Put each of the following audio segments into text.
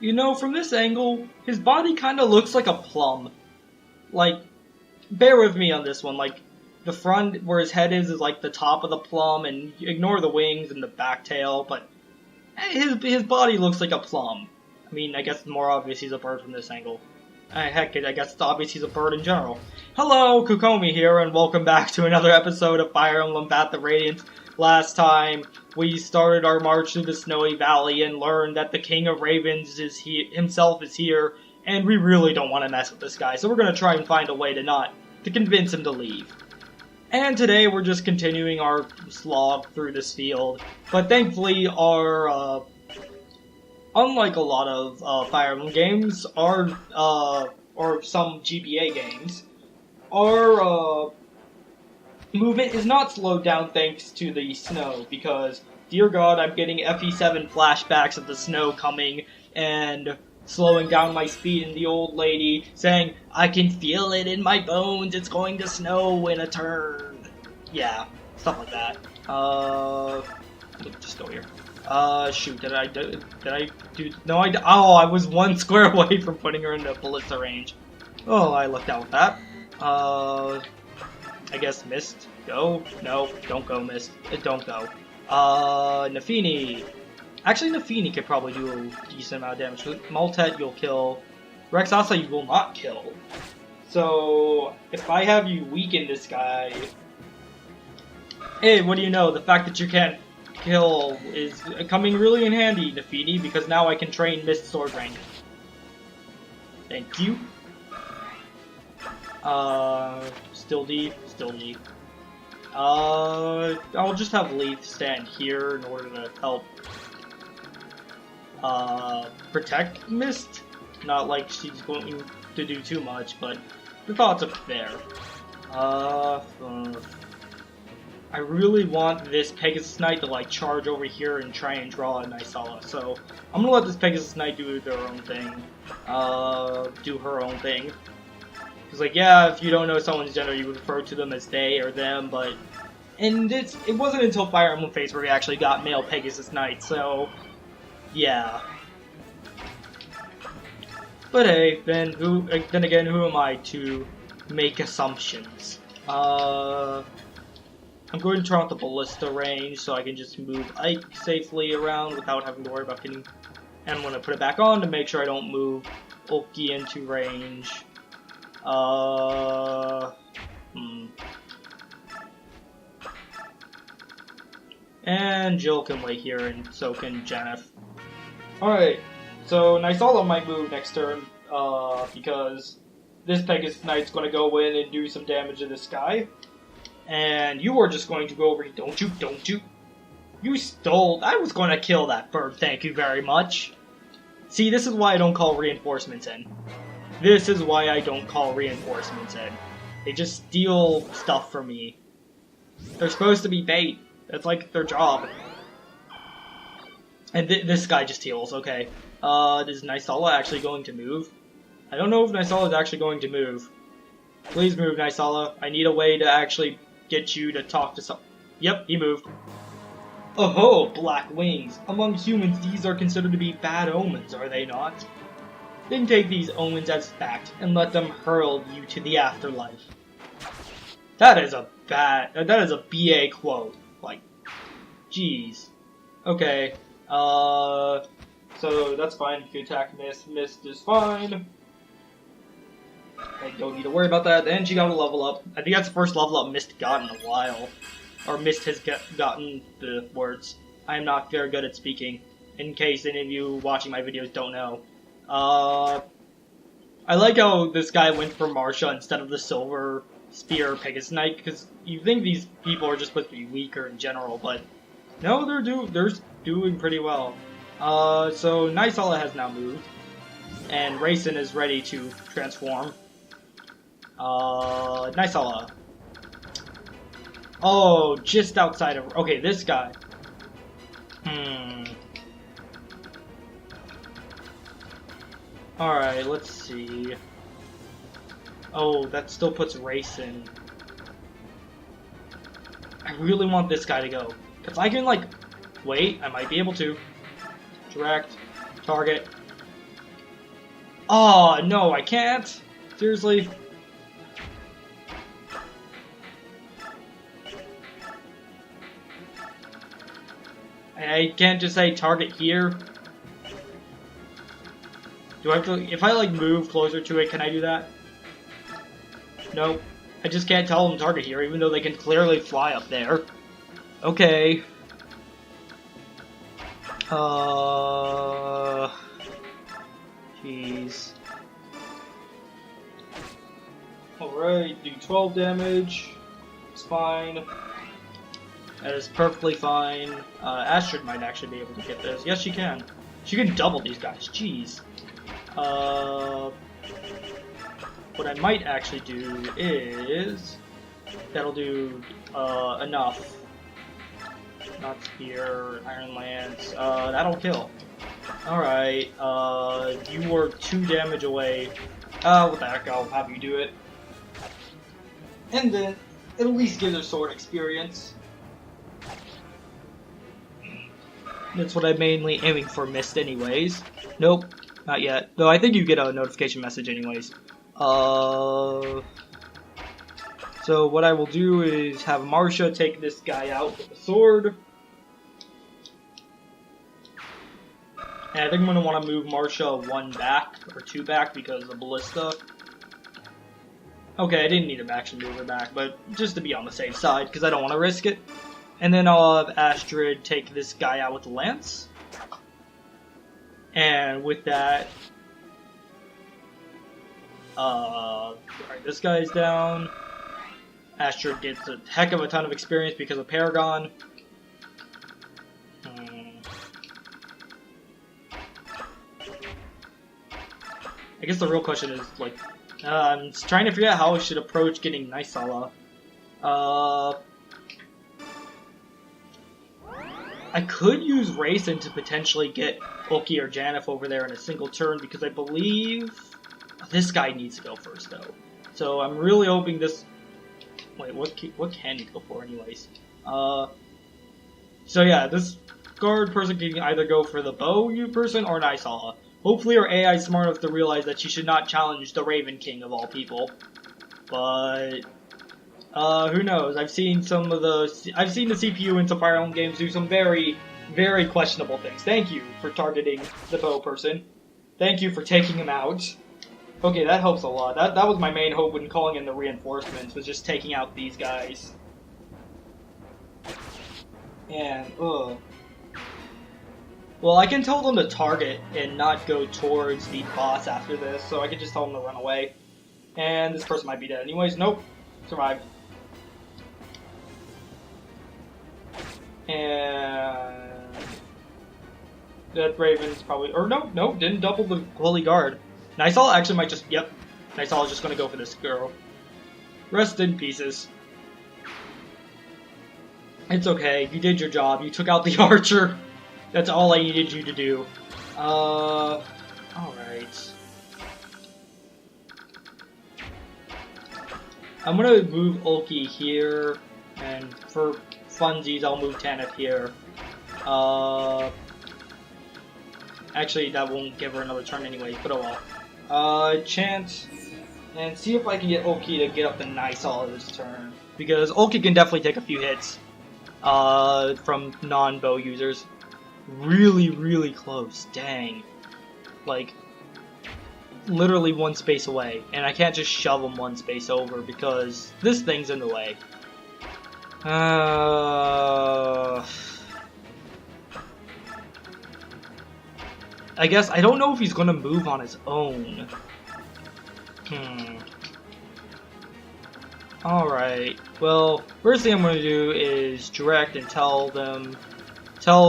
You know, from this angle, his body kind of looks like a plum. Like, bear with me on this one. Like, the front where his head is like the top of the plum, and ignore the wings and the back tail, but his body looks like a plum. I mean, I guess it's more obvious he's a bird from this angle. Heck, I guess it's obvious he's a bird in general. Hello, Kukomi here, and welcome back to another episode of Fire Emblem the Radiance. Last time, we started our march through the Snowy Valley and learned that the King of Ravens himself is here, and we really don't want to mess with this guy, so we're going to try and find a way to convince him to leave. And today, we're just continuing our slog through this field, but thankfully, unlike a lot of Fire Emblem games, or some GBA games, our movement is not slowed down thanks to the snow, because, dear God, I'm getting FE7 flashbacks of the snow coming, and slowing down my speed, and the old lady saying, I can feel it in my bones, it's going to snow in a turn. Yeah, stuff like that. Let me just go here. Shoot, did I do, no, I was one square away from putting her into ballista range. Oh, I lucked out with that. I guess Mist, go? No, don't go, Mist. Don't go. Nafini. Actually, Nafini could probably do a decent amount of damage. Maltet, you'll kill. Rexasa, you will not kill. So, if I have you weaken this guy... Hey, what do you know? The fact that you can't kill is coming really in handy, Nafini, because now I can train Mist Sword rank. Thank you. Still D. I'll just have Leaf stand here in order to help protect Mist. Not like she's going to do too much, but the thoughts are fair. I really want this Pegasus Knight to like charge over here and try and draw a Nysala, so I'm gonna let this Pegasus Knight do their own thing. Do her own thing. Cause like, yeah, if you don't know someone's gender, you would refer to them as they or them, but... And it wasn't until Fire Emblem Fates where we actually got male Pegasus Knights, so... Yeah. But hey, then again, who am I to make assumptions? I'm going to turn off the ballista range so I can just move Ike safely around without having to worry about getting... And I'm going to put it back on to make sure I don't move Ulki into range. And Jill can wait here, and so can Janeth. Alright, so Nysala might move next turn, because this Pegasus Knight's going to go in and do some damage to this guy. And you are just going to go over here. Don't you. You stole. I was going to kill that bird, thank you very much. See, this is why I don't call reinforcements in. This is why I don't call reinforcements in. They just steal stuff from me. They're supposed to be bait. That's like their job. And this guy just heals, okay. Is Nysala actually going to move? I don't know if Nysala is actually going to move. Please move, Nysala. I need a way to actually get you to talk to some... Yep, he moved. Oh-ho, black wings. Among humans, these are considered to be bad omens, are they not? Then take these omens as fact, and let them hurl you to the afterlife. That is a BA quote. Like, jeez. Okay, so that's fine. If you attack Mist is fine. I don't need to worry about that. Then she got a level up. I think that's the first level up Mist got in a while. Or Mist has gotten the words. I am not very good at speaking, in case any of you watching my videos don't know. I like how this guy went for Marsha instead of the Silver Spear Pegasus Knight, because you think these people are just supposed to be weaker in general, but no, they're doing pretty well. So Nysala has now moved, and Raisin is ready to transform. Nysala. Oh, just outside of... Okay, this guy. Alright, let's see. Oh, that still puts Raisin. I really want this guy to go. If I can, like... Wait, I might be able to. Direct. Target. Oh, no, I can't. Seriously? I can't just say target here. Do I have to, if I like move closer to it, can I do that? Nope. I just can't tell them target here, even though they can clearly fly up there. Okay. Jeez. Alright, do 12 damage. It's fine. That is perfectly fine. Astrid might actually be able to get this. Yes, she can. She can double these guys. Jeez. What I might actually do is... That'll do enough. Not Spear, Iron Lance. That'll kill. Alright, you were 2 damage away. What the heck, I'll have you do it. And then, at least give her sword experience. That's what I'm mainly aiming for, missed anyways. Nope, not yet. Though I think you get a notification message anyways. So what I will do is have Marsha take this guy out with the sword. And I think I'm going to want to move Marsha 1 back, or 2 back, because of the ballista. Okay, I didn't need to actually move her back, but just to be on the safe side, because I don't want to risk it. And then I'll have Astrid take this guy out with the lance. And with that... Alright, this guy's down. Astrid gets a heck of a ton of experience because of Paragon. I guess the real question is, like, I'm trying to figure out how I should approach getting Nysala. I could use Raisin to potentially get Oki or Janif over there in a single turn, because I believe this guy needs to go first, though. So I'm really hoping this... Wait, what can he go for anyways? So yeah, this guard person can either go for the bow person or Nysala. Hopefully her AI is smart enough to realize that she should not challenge the Raven King of all people. But... who knows? I've seen the CPU in some Fire Emblem games do some very, very questionable things. Thank you for targeting the bow person. Thank you for taking him out. Okay, that helps a lot. That was my main hope when calling in the reinforcements, was just taking out these guys. And, ugh. Well, I can tell them to target and not go towards the boss after this, so I can just tell them to run away. And this person might be dead anyways. Nope. Survived. And... that Raven's probably... Or no, didn't double the Holy Guard. Nysala actually might just... Yep. Nysala's just gonna go for this girl. Rest in pieces. It's okay. You did your job. You took out the archer. That's all I needed you to do. Alright. I'm gonna move Ulki here, and for funsies, I'll move Tanith here. Actually, that won't give her another turn anyway, but oh well. Chant, and see if I can get Ulki to get up to Nysala this turn. Because Ulki can definitely take a few hits, from non-bow users. Really, really close. Dang. Like, literally 1 space away. And I can't just shove him 1 space over because this thing's in the way. I guess, I don't know if he's gonna move on his own. Alright. Well, first thing I'm gonna do is direct and tell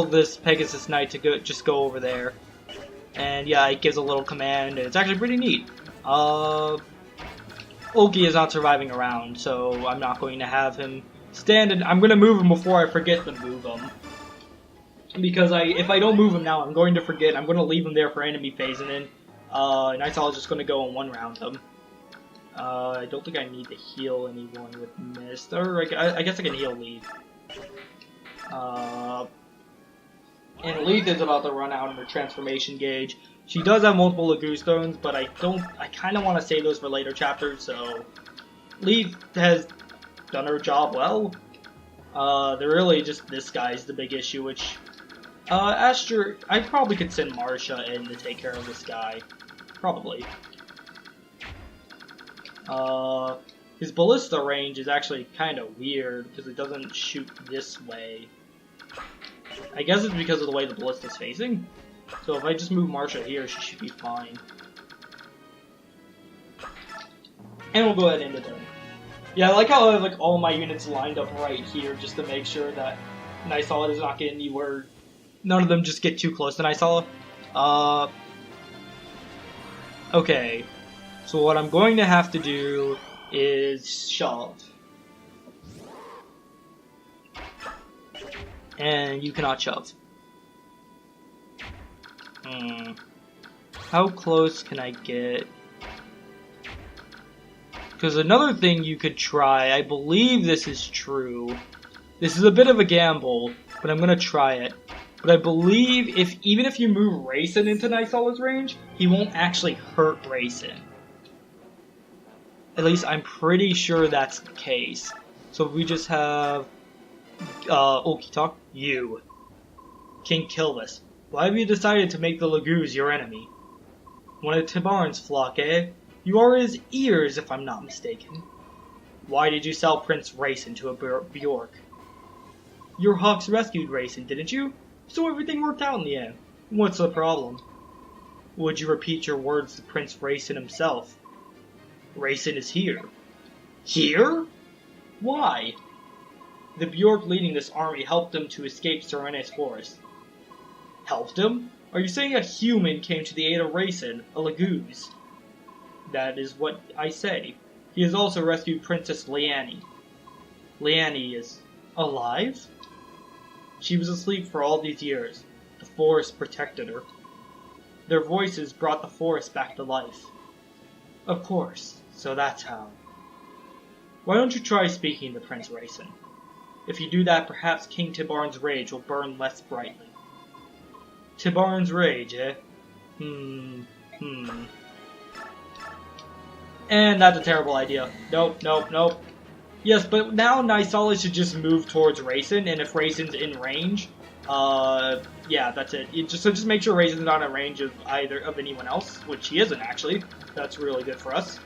this Pegasus Knight to just go over there. And yeah, it gives a little command, and it's actually pretty neat. Ulki is not surviving a round, so I'm not going to have him stand, and I'm going to move him before I forget to move him. Because if I don't move him now, I'm going to forget. I'm going to leave him there for enemy phase, and then Nysala is just going to go and 1-round him. I don't think I need to heal anyone with Mist, or I guess I can heal Leaf. And Leaf is about to run out of her transformation gauge. She does have multiple Lagoon Stones, but I kind of want to save those for later chapters, so Leaf has done her job well. They're really just this guy's the big issue, which, Asher, I probably could send Marsha in to take care of this guy. Probably. His ballista range is actually kind of weird, because it doesn't shoot this way. I guess it's because of the way the ballista's facing. So if I just move Marsha here, she should be fine. And we'll go ahead and end it then. Yeah, I like how I have like all my units lined up right here just to make sure that Nysala does not get anywhere. None of them just get too close to Nysala. Okay. So what I'm going to have to do is shove. And you cannot shove. How close can I get? Because another thing you could try, I believe this is true. This is a bit of a gamble, but I'm gonna try it. But I believe even if you move Rayson into Nysala's range, he won't actually hurt Rayson. At least I'm pretty sure that's the case. So we just have Okitok, you. King Kilvis. Why have you decided to make the Lagoos your enemy? One of Tibarn's flock, eh? You are his ears, if I'm not mistaken. Why did you sell Prince Rayson to a Bjork? Your Hawks rescued Rayson, didn't you? So everything worked out in the end. What's the problem? Would you repeat your words to Prince Rayson himself? Rayson is here. Here? Why? The Bjork leading this army helped him to escape Serene's forest. Helped him? Are you saying a human came to the aid of Rayson, a Lagoos? That is what I say. He has also rescued Princess Leanne. Leanne is alive? She was asleep for all these years. The forest protected her. Their voices brought the forest back to life. Of course, so that's how. Why don't you try speaking to Prince Rayson? If you do that, perhaps King Tibarn's rage will burn less brightly. Tibarn's rage, eh? And that's a terrible idea. Nope. Yes, but now Nysala should just move towards Rayson, and if Rayson's in range, yeah, that's it. Just make sure Rayson's not in range of anyone else, which he isn't actually. That's really good for us.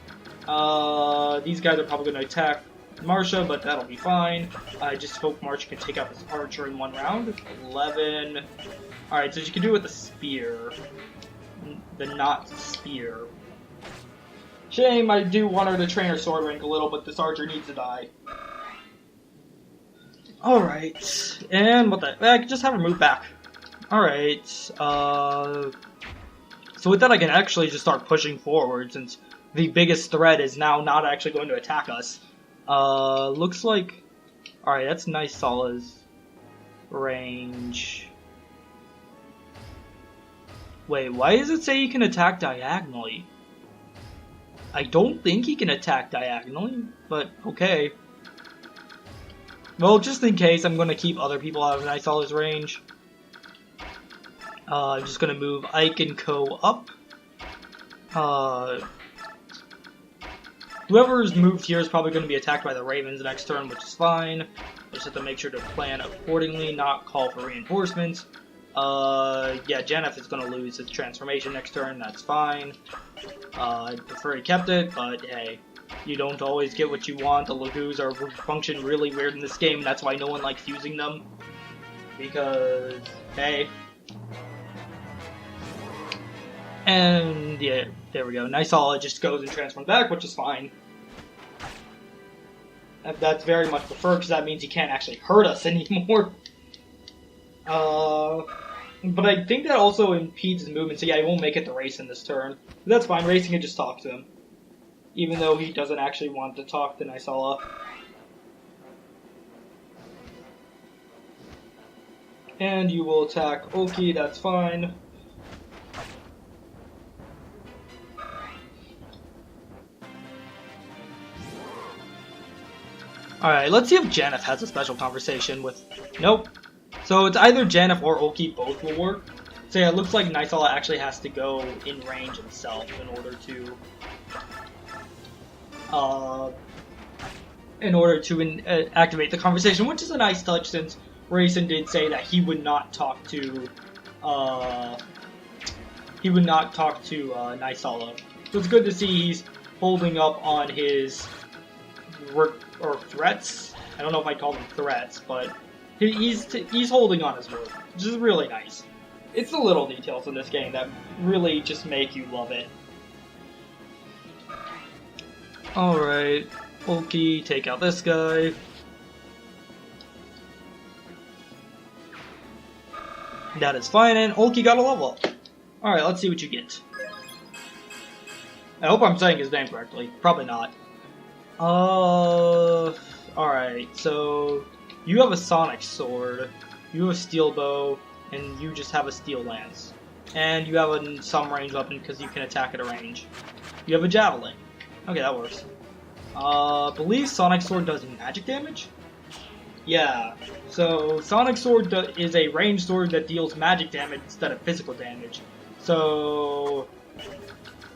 These guys are probably going to attack Marsha, but that'll be fine. I just hope Marsha can take out this archer in one round. 11. Alright, so she can do it with the spear. The not spear. Shame, I do want her to train her sword rank a little, but this archer needs to die. Alright, and what the... I can just have her move back. Alright, so with that I can actually just start pushing forward, since the biggest threat is now not actually going to attack us. Looks like... Alright, that's Nysala's range. Wait, why does it say he can attack diagonally? I don't think he can attack diagonally, but okay. Well, just in case, I'm going to keep other people out of Nysala's range. I'm just going to move Ike and Co. up. Whoever's moved here is probably going to be attacked by the Ravens next turn, which is fine. Just have to make sure to plan accordingly, not call for reinforcements. Yeah, Janeth is going to lose his transformation next turn, that's fine. I'd prefer he kept it, but hey, you don't always get what you want. The Lagoos function really weird in this game, that's why no one likes using them. Because, hey. And, yeah, there we go. Nysala just goes and transforms back, which is fine. That's very much preferred, because that means he can't actually hurt us anymore. But I think that also impedes his movement, so yeah, he won't make it to Rayson this turn. But that's fine, Rayson can just talk to him. Even though he doesn't actually want to talk to Nysala. And you will attack Oki, that's fine. Alright, let's see if Janeth has a special conversation with... Nope. So it's either Janeth or Oki, both will work. So yeah, it looks like Nightala actually has to go in range himself in order to activate the conversation, which is a nice touch since Raisin did say that he would not talk to Nightala. So it's good to see he's holding up on his threats. I don't know if I call them threats, but he's holding on his word, which is really nice. It's the little details in this game that really just make you love it. Alright, Ulki, take out this guy. That is fine, and Ulki got a level up. Alright, let's see what you get. I hope I'm saying his name correctly. Probably not. Alright, so you have a Sonic Sword, you have a Steel Bow, and you just have a Steel Lance. And you have some range weapon because you can attack at a range. You have a Javelin. Okay, that works. Believe Sonic Sword does magic damage? Yeah, so Sonic Sword is a ranged sword that deals magic damage instead of physical damage. So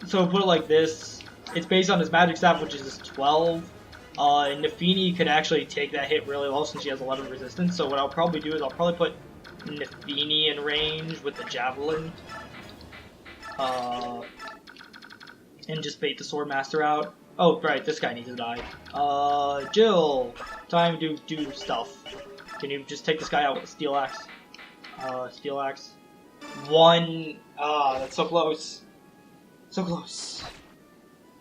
put it like this, it's based on his magic staff, which is 12. Nafini could actually take that hit really well since she has 11 resistance, so what I'll probably do is I'll probably put Nafini in range with the Javelin. And just bait the Swordmaster out. Oh, right, this guy needs to die. Jill! Time to do stuff. Can you just take this guy out with a Steel Axe? Steel Axe. One. That's so close. So close.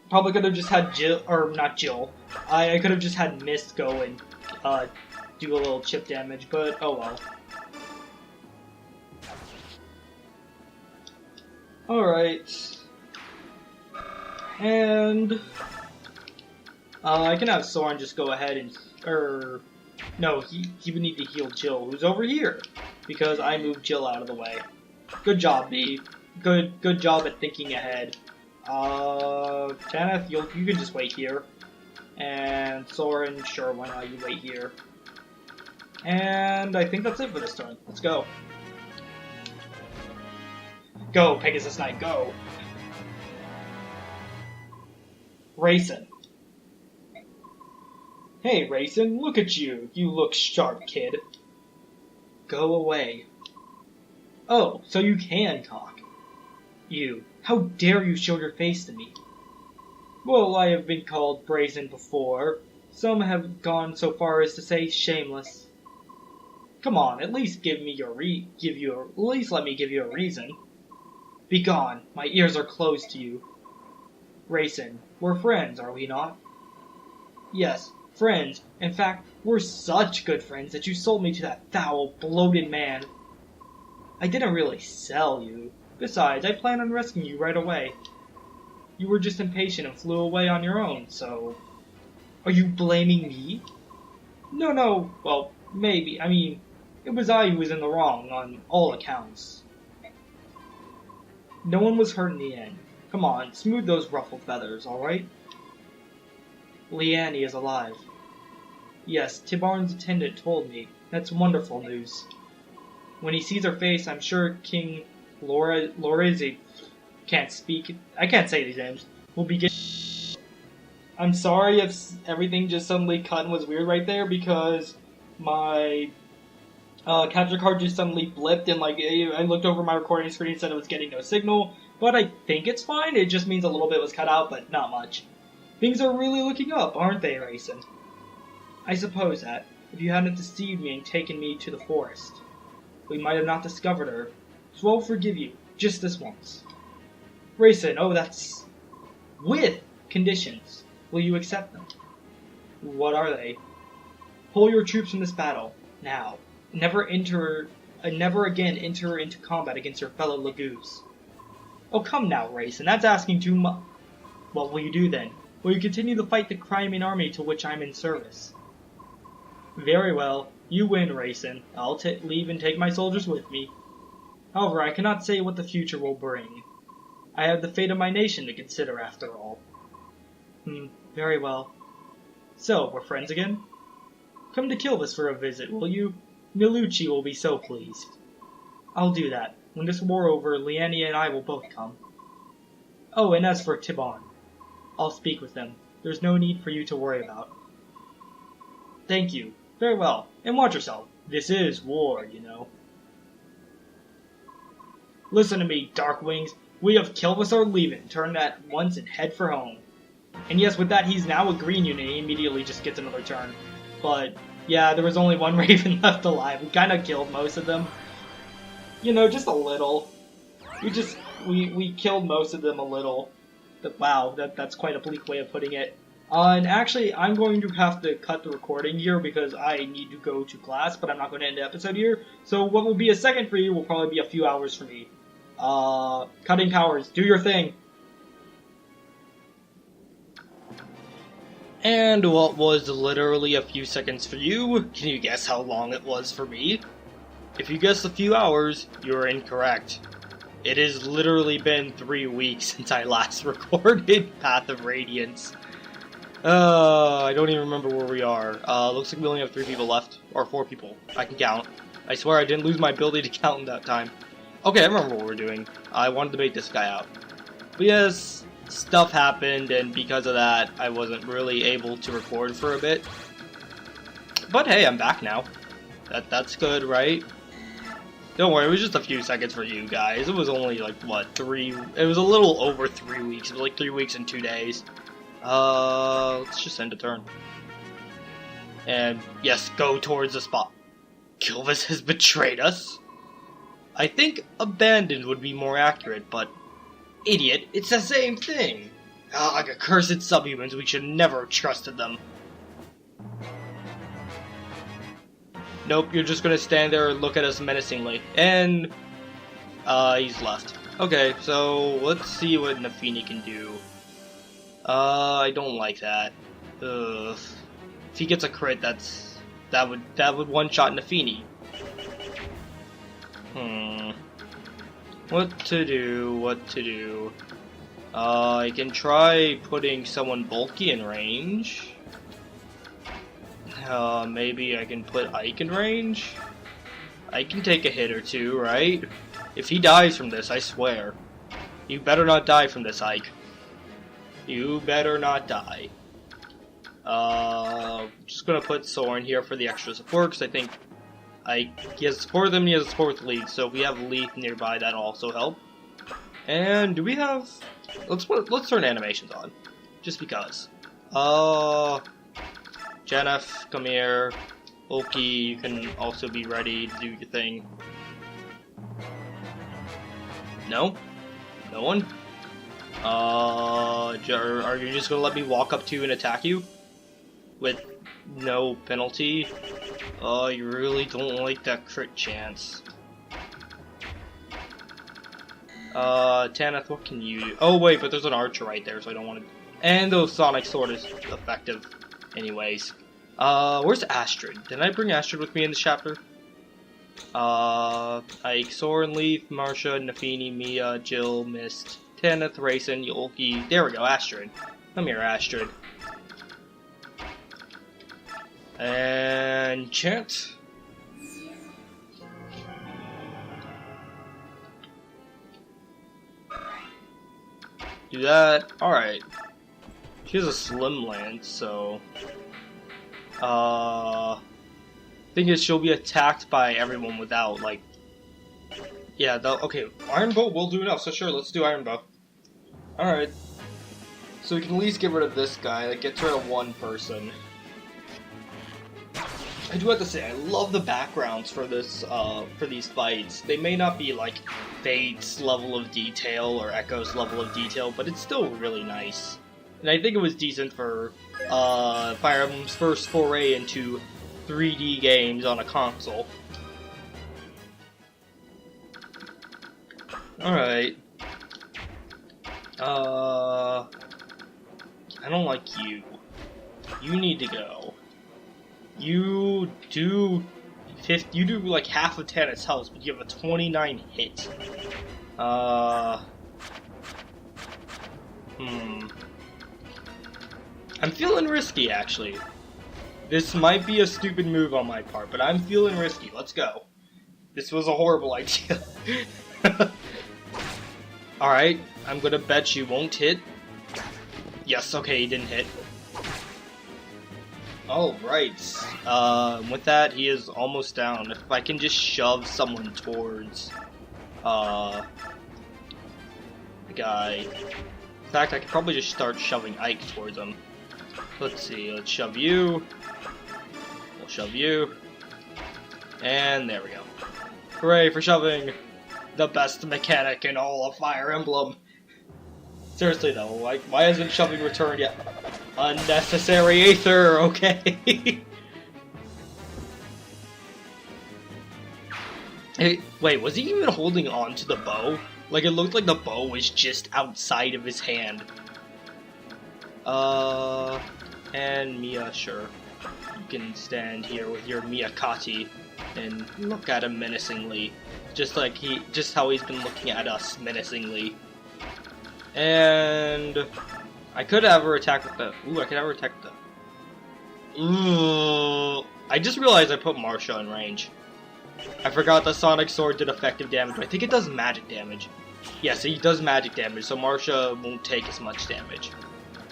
Probably could have just had Jill, or not Jill. I could have just had Mist go and, do a little chip damage, but oh well. Alright. And I can have Soren just go ahead and, no, he would need to heal Jill, who's over here, because I moved Jill out of the way. Good job, B. Good job at thinking ahead. Tanith, you can just wait here, and Soren, sure, why not? You wait here. And I think that's it for this turn. Let's go. Go, Pegasus Knight, go. Raisin. Hey, Raisin, look at you. You look sharp, kid. Go away. Oh, so you can talk. You. How dare you show your face to me? Well, I have been called brazen before. Some have gone so far as to say shameless. Come on, at least let me give you a reason. Begone, my ears are closed to you. Raisin, we're friends, are we not? Yes, friends. In fact, we're such good friends that you sold me to that foul, bloated man. I didn't really sell you. Besides, I plan on rescuing you right away. You were just impatient and flew away on your own, so... Are you blaming me? No, well, maybe. I mean, it was I who was in the wrong, on all accounts. No one was hurt in the end. Come on, smooth those ruffled feathers, alright? Leanne is alive. Yes, Tibarn's attendant told me. That's wonderful news. When he sees her face, I'm sure King Lorezi can't speak. I can't say these names. Will begin. I'm sorry if everything just suddenly cut and was weird right there because my capture card just suddenly blipped and I looked over my recording screen and said it was getting no signal. But I think it's fine. It just means a little bit was cut out, but not much. Things are really looking up, aren't they, Raisin? I suppose that, if you hadn't deceived me and taken me to the forest, we might have not discovered her. So I'll forgive you, just this once. Raisin, oh, that's... with conditions. Will you accept them? What are they? Pull your troops from this battle, now. Never again enter into combat against your fellow Lagoos. Oh, come now, Raisin, that's asking too much. What will you do then? Will you continue to fight the Crimean army to which I'm in service? Very well, you win, Raisin. I'll leave and take my soldiers with me. However, I cannot say what the future will bring. I have the fate of my nation to consider, after all. Very well. So, we're friends again? Come to Kilvis for a visit, will you? Milucci will be so pleased. I'll do that. When this war over, Leanne and I will both come. Oh, and as for Tibon, I'll speak with them. There's no need for you to worry about. Thank you. Very well. And watch yourself. This is war, you know. Listen to me, Darkwings. We of Kilvis are leaving. Turn at once and head for home. And yes, with that, he's now a green unit. He immediately just gets another turn. But, yeah, there was only one Raven left alive. We kind of killed most of them. You know, just a little. We killed most of them a little. But wow, that's quite a bleak way of putting it. And actually, I'm going to have to cut the recording here because I need to go to class, but I'm not going to end the episode here. So what will be a second for you will probably be a few hours for me. Cutting powers, do your thing. And what was literally a few seconds for you, can you guess how long it was for me? If you guessed a few hours, you're incorrect. It has literally been 3 weeks since I last recorded Path of Radiance. I don't even remember where we are. Looks like we only have 3 people left. Or 4 people. I can count. I swear I didn't lose my ability to count in that time. Okay, I remember what we're doing. I wanted to bait this guy out. But yes, stuff happened, and because of that, I wasn't really able to record for a bit. But hey, I'm back now. That's good, right? Don't worry, it was just a few seconds for you guys. It was only like, what, 3... It was a little over 3 weeks. It was like 3 weeks and 2 days. Let's just end a turn. And, yes, go towards the spot. Kilvis has betrayed us? I think abandoned would be more accurate, but... Idiot, it's the same thing! Ah, like accursed subhumans, we should never have trusted them. Nope, you're just gonna stand there and look at us menacingly. And... he's left. Okay, so let's see what Nafini can do. I don't like that. Ugh. If he gets a crit, that would one-shot Nafini. What to do? I can try putting someone bulky in range. Maybe I can put Ike in range? I can take a hit or two, right? If he dies from this, I swear. You better not die from this, Ike. You better not die. Just gonna put Soren here for the extra support, because I think he has support with him, he has support with Leaf, so if we have Leaf nearby, that'll also help. And do we have... Let's turn animations on. Just because. Janeth, come here. Oki, you can also be ready to do your thing. No? No one? Are you just gonna let me walk up to you and attack you? With no penalty? Oh, you really don't like that crit chance. Tanith, what can you do? Oh wait, but there's an archer right there, so I don't want to... And the Sonic Sword is effective anyways. Where's Astrid? Did I bring Astrid with me in this chapter? Ike, Soren, Leaf, Marsha, Nafini, Mia, Jill, Mist, Tanith, Rayson, Yolki. There we go, Astrid. Come here, Astrid. And chant. Do that. Alright. She has a slim lance, so... thing is, she'll be attacked by everyone without, like... Yeah, okay, Iron Bow will do enough, so sure, let's do Iron Bow. Alright. So we can at least get rid of this guy, that gets rid of one person. I do have to say, I love the backgrounds for this, for these fights. They may not be like Fate's level of detail or Echo's level of detail, but it's still really nice. And I think it was decent for, Fire Emblem's first foray into 3D games on a console. Alright. I don't like you. You need to go. You do like half of Tanith's health, but you have a 29 hit. I'm feeling risky, actually. This might be a stupid move on my part, but I'm feeling risky. Let's go. This was a horrible idea. Alright, I'm gonna bet you won't hit. Yes, okay, he didn't hit. Alright, with that, he is almost down. If I can just shove someone towards, the guy. In fact, I could probably just start shoving Ike towards him. Let's see, let's shove you. We'll shove you. And there we go. Hooray for shoving! The best mechanic in all of Fire Emblem. Seriously though, like, why hasn't shoving returned yet? Unnecessary Aether, okay. Hey, wait, was he even holding on to the bow? Like, it looked like the bow was just outside of his hand. And Mia, sure. You can stand here with your Miyakati and look at him menacingly. Just how he's been looking at us menacingly. And I could have her attack with the... Ooh, I could have her attack with the... Ooh. I just realized I put Marcia in range. I forgot the Sonic Sword did effective damage, but I think it does magic damage. Yes, he does magic damage, so Marcia won't take as much damage.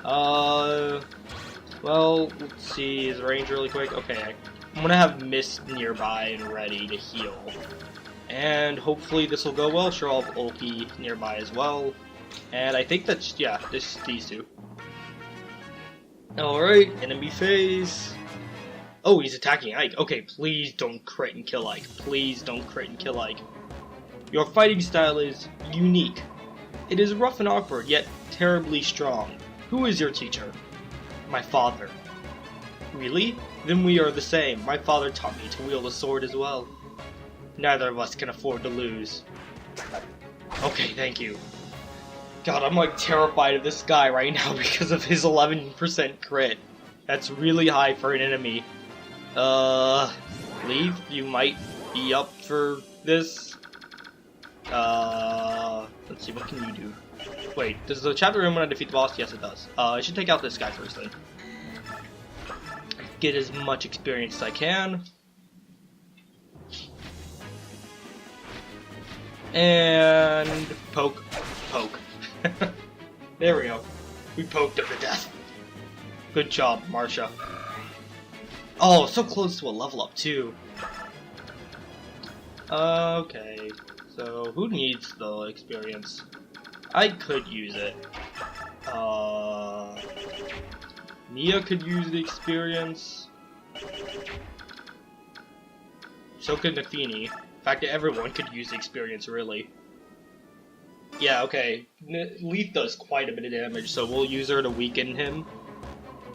Well, let's see his range really quick. Okay, I'm gonna have Mist nearby and ready to heal. And hopefully this will go well. Sure, I'll have Ulki nearby as well. And I think that's, yeah, these two. Alright, enemy phase. Oh, he's attacking Ike. Okay, please don't crit and kill Ike. Please don't crit and kill Ike. Your fighting style is unique. It is rough and awkward, yet terribly strong. Who is your teacher? My father. Really? Then we are the same. My father taught me to wield a sword as well. Neither of us can afford to lose. Okay, thank you. God, I'm like terrified of this guy right now because of his 11% crit. That's really high for an enemy. Leave? You might be up for this. Let's see, what can you do? Wait, does the chapter end when I defeat the boss? Yes, it does. I should take out this guy first then. Get as much experience as I can. And poke. There we go. We poked him to death. Good job, Marcia. Oh, so close to a level up too. Okay, so who needs the experience? I could use it. Mia could use the experience. So could Nafini. In fact, everyone could use the experience, really. Yeah, okay. Leaf does quite a bit of damage, so we'll use her to weaken him.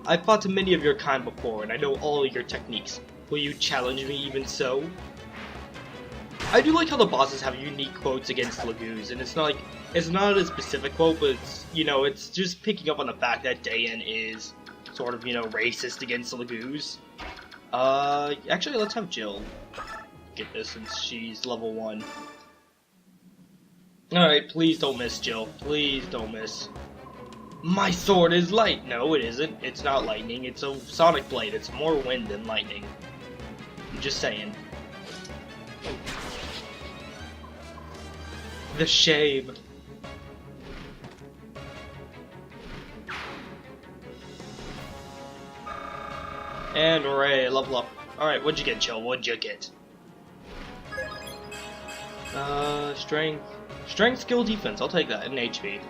I've fought many of your kind before, and I know all your techniques. Will you challenge me even so? I do like how the bosses have unique quotes against Lagoos, and it's not a specific quote, but it's, you know, it's just picking up on the fact that Daein is sort of, you know, racist against Lagoos. Actually, let's have Jill get this since she's level 1. Alright, please don't miss, Jill. Please don't miss. My sword is light! No, it isn't. It's not lightning. It's a sonic blade. It's more wind than lightning. I'm just saying. The shame. And hooray, level up. Alright, what'd you get, Jill? What'd you get? Strength. Strength, skill, defense. I'll take that. And HP.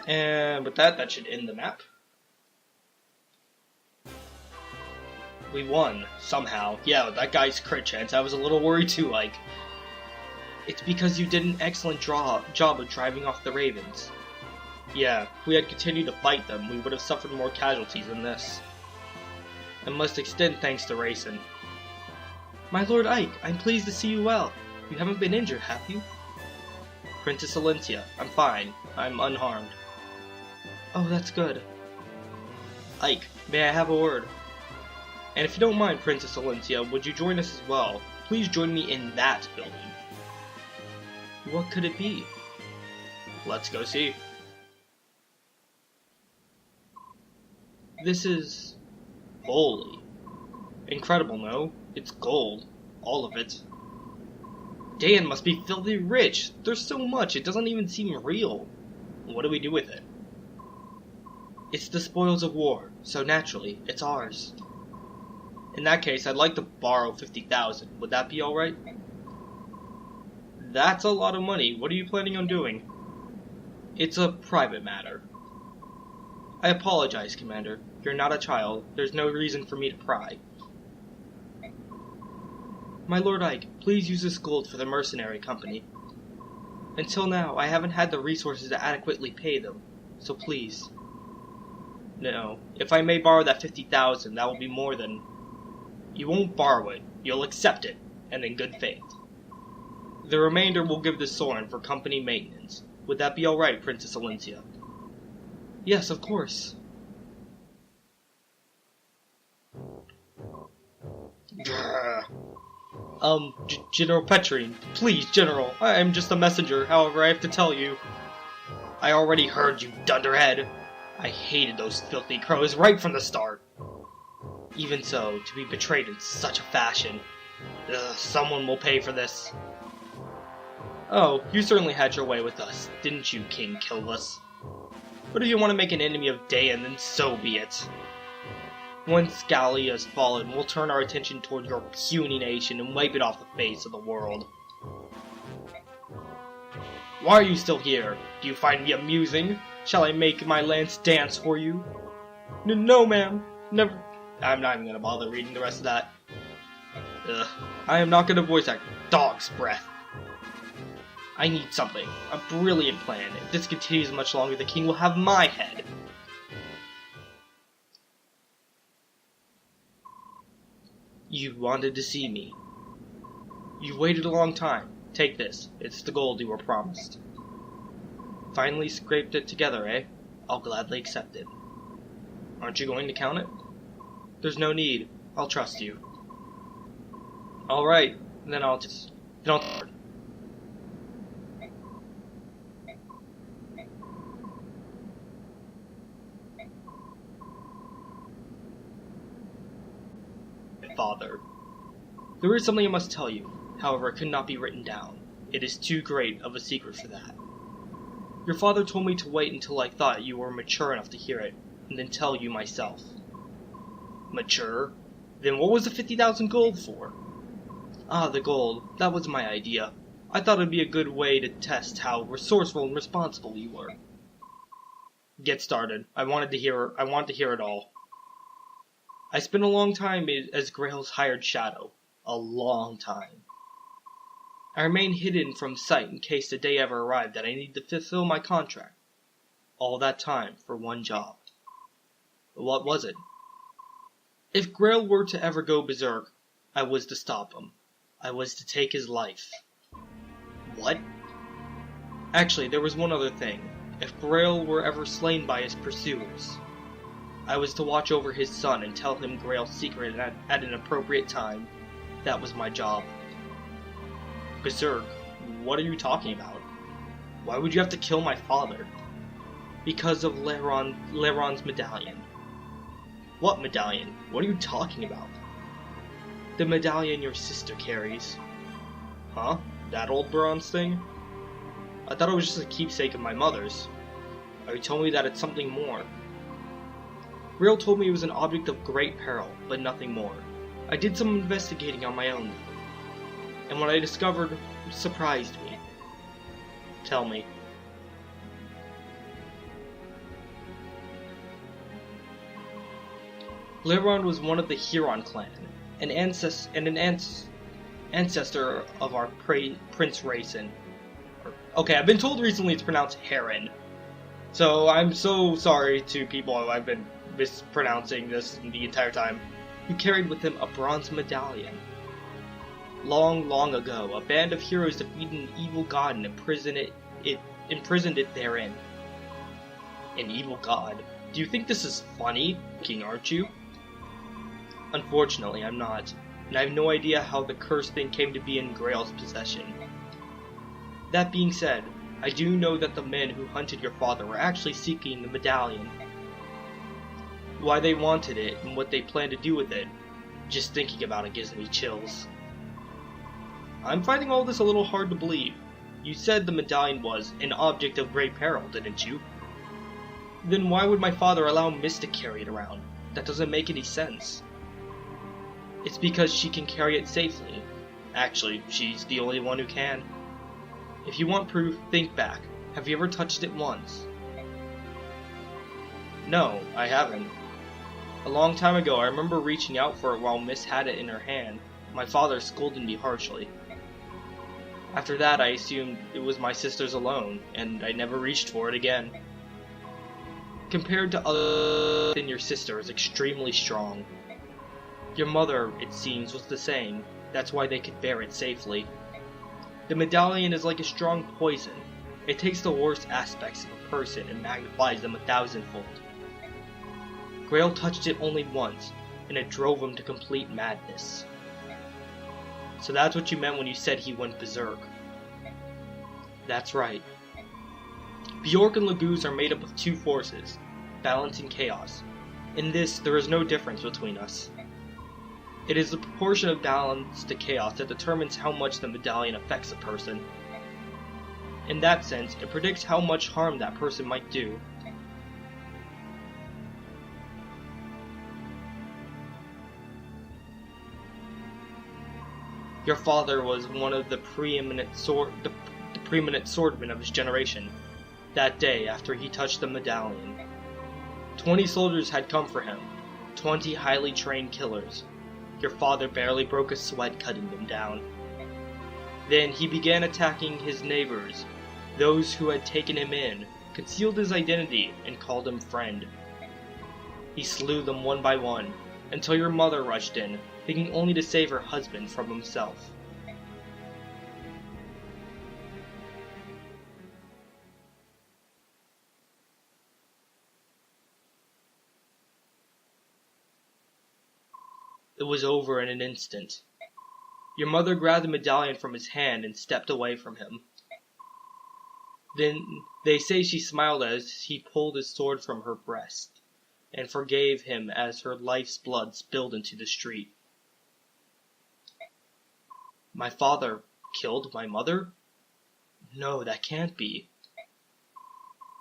And with that, that should end the map. We won, somehow. Yeah, that guy's crit chance. I was a little worried too, like. It's because you did an excellent job of driving off the ravens. Yeah, if we had continued to fight them, we would have suffered more casualties than this. I must extend thanks to Racing. My Lord Ike, I'm pleased to see you well. You haven't been injured, have you? Princess Alencia, I'm fine. I'm unharmed. Oh, that's good. Ike, may I have a word? And if you don't mind, Princess Alencia, would you join us as well? Please join me in that building. What could it be? Let's go see. This is... holy. Incredible, no? It's gold. All of it. Daein must be filthy rich. There's so much, it doesn't even seem real. What do we do with it? It's the spoils of war, so naturally, it's ours. In that case, I'd like to borrow 50,000. Would that be alright? That's a lot of money. What are you planning on doing? It's a private matter. I apologize, Commander. You're not a child. There's no reason for me to pry. My Lord Ike, please use this gold for the mercenary company. Until now, I haven't had the resources to adequately pay them, so please. No, if I may borrow that 50,000, that will be more than... You won't borrow it, you'll accept it, and in good faith. The remainder will give the Soren for company maintenance. Would that be alright, Princess Alencia? Yes, of course. General Petrine, please, General, I am just a messenger, however, I have to tell you. I already heard you, dunderhead. I hated those filthy crows right from the start. Even so, to be betrayed in such a fashion. Someone will pay for this. Oh, you certainly had your way with us, didn't you, King Killus? But if you want to make an enemy of Daein, then so be it. Once Gallia has fallen, we'll turn our attention toward your puny nation and wipe it off the face of the world. Why are you still here? Do you find me amusing? Shall I make my lance dance for you? No, ma'am. Never. I'm not even gonna bother reading the rest of that. I am not gonna voice act dog's breath. I need something. A brilliant plan. If this continues much longer, the king will have my head. You wanted to see me. You waited a long time. Take this. It's the gold you were promised. Finally scraped it together, eh? I'll gladly accept it. Aren't you going to count it? There's no need. I'll trust you. Alright, then I'll just... Father. There is something I must tell you, however it could not be written down. It is too great of a secret for that. Your father told me to wait until I thought you were mature enough to hear it, and then tell you myself. Mature? Then what was the 50,000 gold for? Ah, the gold. That was my idea. I thought it'd be a good way to test how resourceful and responsible you were. Get started. I want to hear it all. I spent a long time as Grail's hired shadow. A long time. I remained hidden from sight in case the day ever arrived that I needed to fulfill my contract. All that time for one job. What was it? If Grail were to ever go berserk, I was to stop him. I was to take his life. What? Actually, there was one other thing. If Grail were ever slain by his pursuers, I was to watch over his son and tell him Grail's secret at an appropriate time. That was my job. Berserk? What are you talking about? Why would you have to kill my father? Because of Leron's medallion. What medallion? What are you talking about? The medallion your sister carries. Huh? That old bronze thing? I thought it was just a keepsake of my mother's. Are you telling me that it's something more? Grail told me it was an object of great peril, but nothing more. I did some investigating on my own, and what I discovered surprised me. Tell me. Leron was one of the Huron clan, an ancestor of our Prince Racin. Okay, I've been told recently it's pronounced Heron, so I'm so sorry to people who I've been mispronouncing this the entire time, who carried with him a bronze medallion. Long, long ago, a band of heroes defeated an evil god and imprisoned it therein. An evil god? Do you think this is funny, King, aren't you? Unfortunately, I'm not, and I have no idea how the cursed thing came to be in Grail's possession. That being said, I do know that the men who hunted your father were actually seeking the medallion. Why they wanted it, and what they planned to do with it, just thinking about it gives me chills. I'm finding all this a little hard to believe. You said the medallion was an object of great peril, didn't you? Then why would my father allow Miss to carry it around? That doesn't make any sense. It's because she can carry it safely. Actually, she's the only one who can. If you want proof, think back. Have you ever touched it once? No, I haven't. A long time ago, I remember reaching out for it while Miss had it in her hand. My father scolded me harshly. After that, I assumed it was my sister's alone, and I never reached for it again. Compared to other than your sister is extremely strong. Your mother, it seems, was the same. That's why they could bear it safely. The medallion is like a strong poison. It takes the worst aspects of a person and magnifies them 1,000-fold. Grail touched it only once, and it drove him to complete madness. So that's what you meant when you said he went berserk. That's right. Bjork and Laguz are made up of two forces, balance and chaos. In this, there is no difference between us. It is the proportion of balance to chaos that determines how much the medallion affects a person. In that sense, it predicts how much harm that person might do. Your father was one of the preeminent swordsmen of his generation. That day, after he touched the medallion, 20 soldiers had come for him, 20 highly trained killers. Your father barely broke a sweat cutting them down. Then he began attacking his neighbors, those who had taken him in, concealed his identity, and called him friend. He slew them one by one, until your mother rushed in, thinking only to save her husband from himself. It was over in an instant. Your mother grabbed the medallion from his hand and stepped away from him. Then they say she smiled as he pulled his sword from her breast, and forgave him as her life's blood spilled into the street. My father killed my mother? No, that can't be.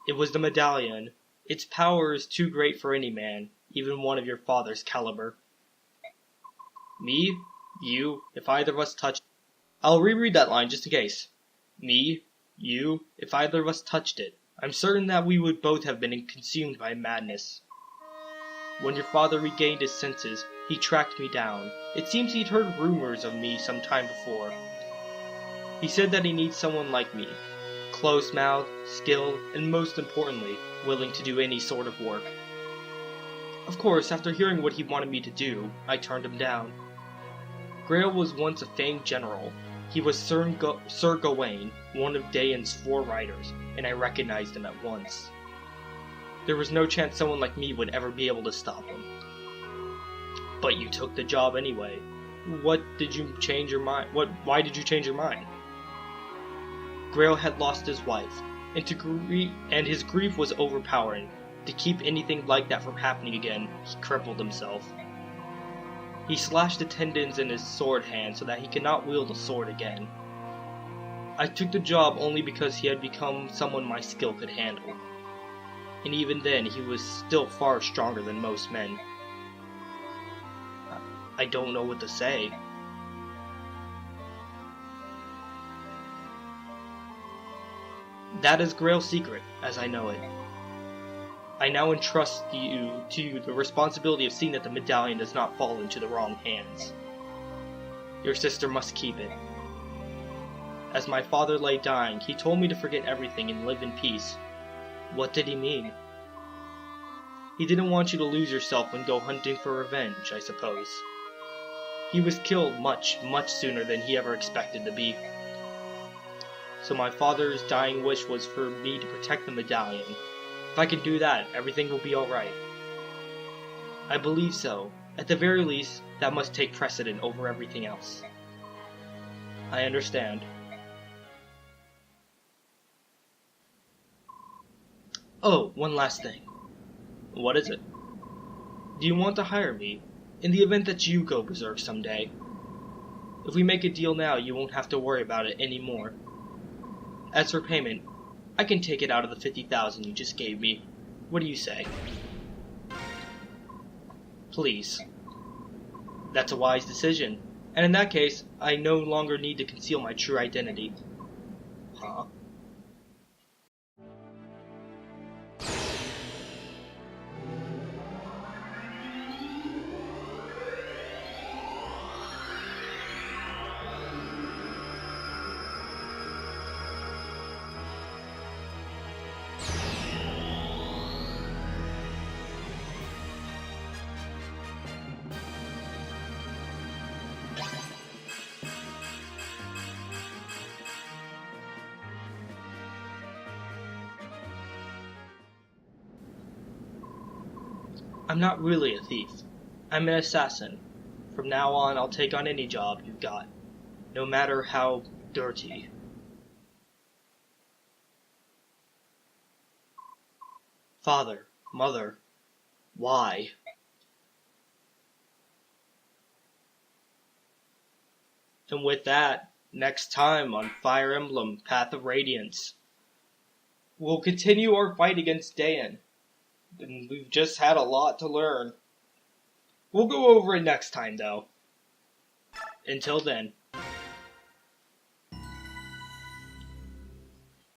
It was the medallion. Its power is too great for any man, even one of your father's caliber. Me, you, if either of us touched... I'll reread that line just in case. Me, you, if either of us touched it, I'm certain that we would both have been consumed by madness. When your father regained his senses, he tracked me down. It seems he'd heard rumors of me some time before. He said that he needs someone like me, close-mouthed, skilled, and most importantly, willing to do any sort of work. Of course, after hearing what he wanted me to do, I turned him down. Grail was once a famed general. He was Sir Gawain, one of Daein's 4 riders, and I recognized him at once. There was no chance someone like me would ever be able to stop him. But you took the job anyway. Why did you change your mind? Grail had lost his wife, and his grief was overpowering. To keep anything like that from happening again, he crippled himself. He slashed the tendons in his sword hand so that he could not wield a sword again. I took the job only because he had become someone my skill could handle. And even then, he was still far stronger than most men. I don't know what to say. That is Grail's secret, as I know it. I now entrust to you the responsibility of seeing that the medallion does not fall into the wrong hands. Your sister must keep it. As my father lay dying, he told me to forget everything and live in peace. What did he mean? He didn't want you to lose yourself and go hunting for revenge, I suppose. He was killed much, much sooner than he ever expected to be. So my father's dying wish was for me to protect the medallion. If I can do that, everything will be alright. I believe so. At the very least, that must take precedent over everything else. I understand. Oh, one last thing. What is it? Do you want to hire me, in the event that you go berserk someday? If we make a deal now, you won't have to worry about it anymore. As for payment, I can take it out of the 50,000 you just gave me. What do you say? Please. That's a wise decision. And in that case, I no longer need to conceal my true identity. Huh? I'm not really a thief. I'm an assassin. From now on, I'll take on any job you've got, no matter how dirty. Father, Mother, why? And with that, next time on Fire Emblem Path of Radiance, we'll continue our fight against Daein. And we've just had a lot to learn. We'll go over it next time, though. Until then.